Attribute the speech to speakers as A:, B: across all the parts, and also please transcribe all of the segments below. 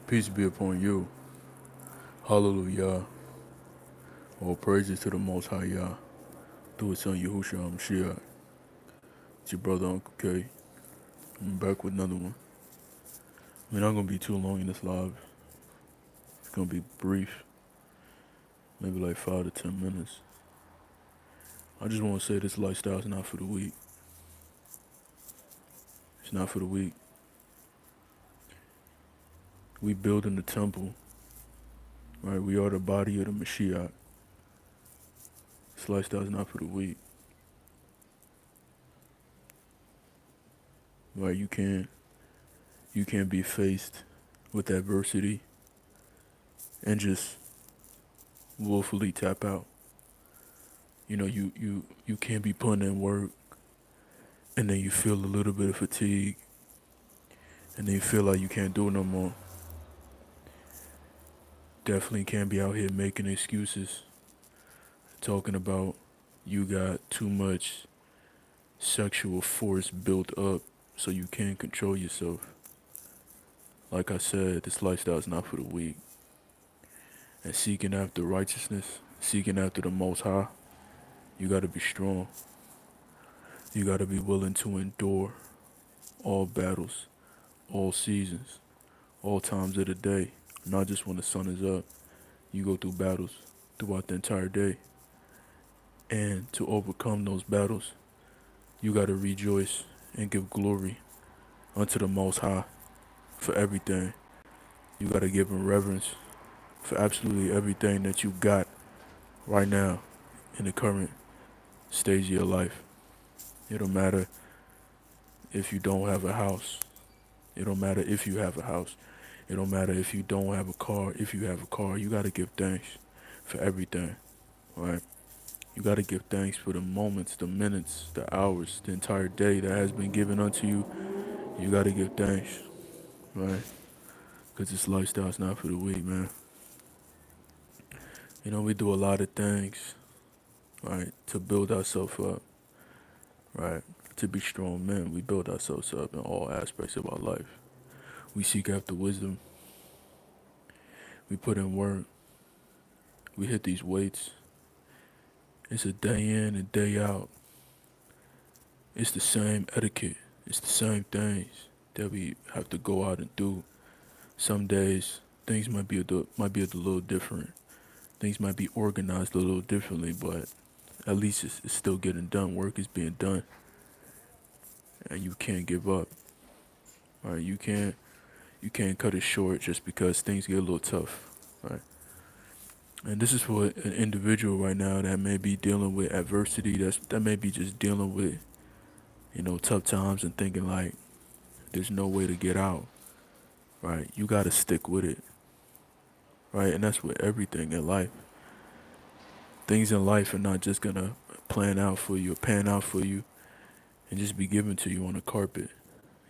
A: Peace be upon you. Hallelujah. All praises to the Most High Yah. Through His Son Yahushua HaMashiach. It's your brother Uncle K. I'm back with another one. We're not going to be too long in this live. It's going to be brief. Maybe like 5 to 10 minutes. I just want to say this lifestyle is not for the weak. It's not for the weak. We build in the temple. Right? We are the body of the Mashiach. This lifestyle is not for the weak. Right? You can't be faced with adversity and just willfully tap out. You can't be putting in work and then you feel a little bit of fatigue and then you feel like you can't do it no more. Definitely can't be out here making excuses, talking about you got too much sexual force built up so you can't control yourself. Like I said, this lifestyle is not for the weak. And seeking after righteousness, seeking after the Most High, you gotta be strong. You gotta be willing to endure all battles, all seasons, all times of the day, not just when the sun is up. You go through battles throughout the entire day. And to overcome those battles, you got to rejoice and give glory unto the Most High for everything. You got to give him reverence for absolutely everything that you got right now in the current stage of your life. It don't matter if you don't have a house. It don't matter if you have a house. It don't matter if you don't have a car. If you have a car, you got to give thanks for everything, right? You got to give thanks for the moments, the minutes, the hours, the entire day that has been given unto you. You got to give thanks, right? Because this lifestyle is not for the weak, man. We do a lot of things, right, to build ourselves up, right? To be strong men, we build ourselves up in all aspects of our life. We seek after wisdom. We put in work. We hit these weights. It's a day in and day out. It's the same etiquette. It's the same things that we have to go out and do. Some days things might be a little different. Things might be organized a little differently, but at least it's still getting done. Work is being done, and you can't give up. Right? You can't cut it short just because things get a little tough. Right? And this is for an individual right now that may be dealing with adversity. That may be just dealing with tough times and thinking like there's no way to get out. Right? You got to stick with it. Right? And that's with everything in life. Things in life are not just gonna pan out for you, and just be given to you on the carpet.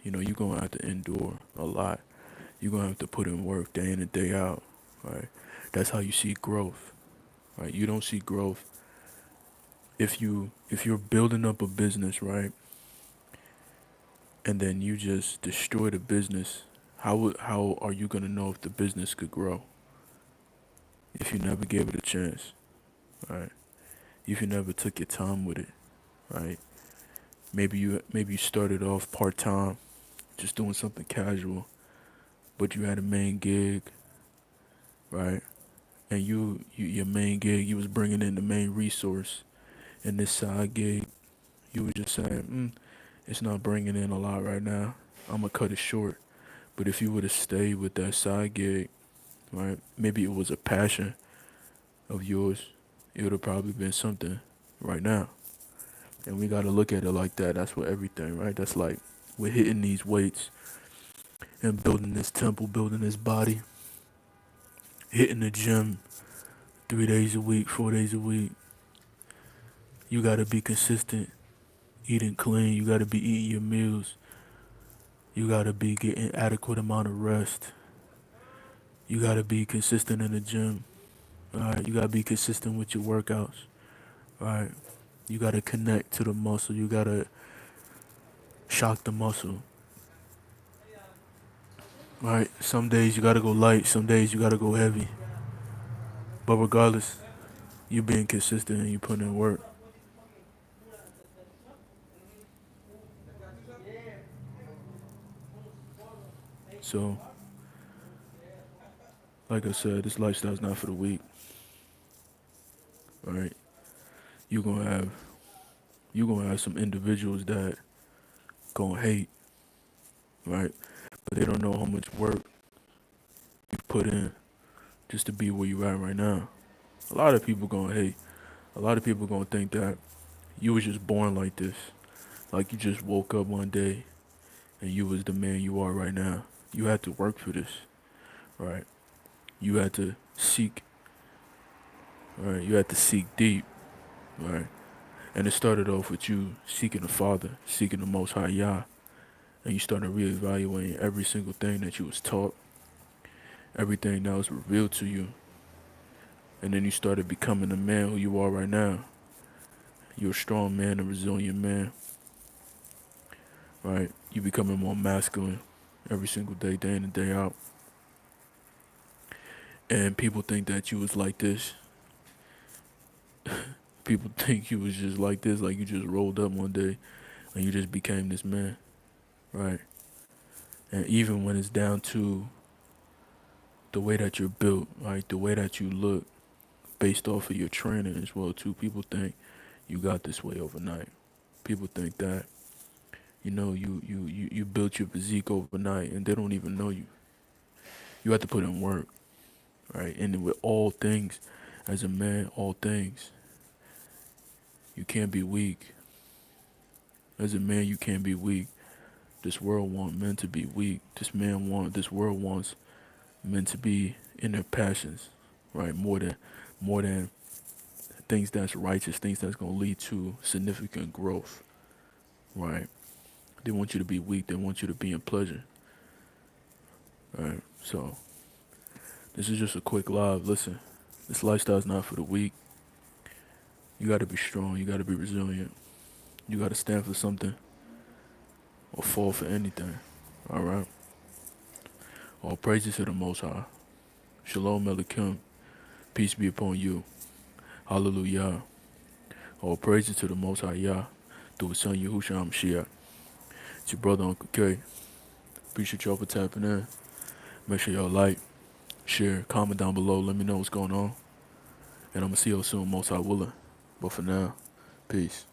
A: You're gonna have to endure a lot. You're gonna have to put in work day in and day out, right? That's how you see growth, right? You don't see growth if you're building up a business, right? And then you just destroy the business. How are you gonna know if the business could grow if you never gave it a chance, right? If you never took your time with it, right? Maybe you started off part time, just doing something casual, but you had a main gig, right? And your main gig, you was bringing in the main resource, and this side gig, you were just saying, it's not bringing in a lot right now. I'm gonna cut it short. But if you would have stayed with that side gig, right? Maybe it was a passion of yours. It would have probably been something right now. And we gotta look at it like that. That's for everything, right? That's like we're hitting these weights and building this temple, building this body, hitting the gym 3 days a week, 4 days a week. You gotta be consistent, eating clean. You gotta be eating your meals. You gotta be getting adequate amount of rest. You gotta be consistent in the gym. All right. You gotta be consistent with your workouts. All right. You gotta connect to the muscle. You gotta shock the muscle. Right? Some days you gotta go light, some days you gotta go heavy. But regardless, you being consistent and you putting in work. So, like I said, this lifestyle's not for the weak. Right? You gonna have you gonna have some individuals that gonna hate, right? But they don't know how much work you put in just to be where you at right now. A lot of people gonna hate. A lot of people gonna think that you was just born like this. Like you just woke up one day and you was the man you are right now. You had to work for this, right? You had to seek, right? You had to seek deep, right? And it started off with you seeking the Father, seeking the Most High Yah, and you started reevaluating every single thing that you was taught, everything that was revealed to you, and then you started becoming the man who you are right now. You're a strong man, a resilient man, right? You becoming more masculine every single day, day in and day out. And people think that you was like this. People think you was just like this, like you just rolled up one day and you just became this man, right? And even when it's down to the way that you're built, right, the way that you look, based off of your training as well too, people think you got this way overnight. People think that you built your physique overnight, and they don't even know you. You have to put in work, right? And with all things, as a man, all things, you can't be weak. As a man, you can't be weak. This world wants men to be weak. This world wants men to be in their passions, right? More than things that's righteous, things that's gonna lead to significant growth, right? They want you to be weak. They want you to be in pleasure, right? So this is just a quick live. Listen, this lifestyle's not for the weak. You gotta be strong. You gotta be resilient. You gotta stand for something or fall for anything. All right. All praises to the Most High. Shalom Aleichem. Peace be upon you. Hallelujah. All praises to the Most High Yah through His Son Yahushua Mashiach. It's your brother UncleK. Appreciate y'all for tapping in. Make sure y'all like, share, comment down below. Let me know what's going on. And I'm gonna see y'all soon, Most High willing. But for now, peace.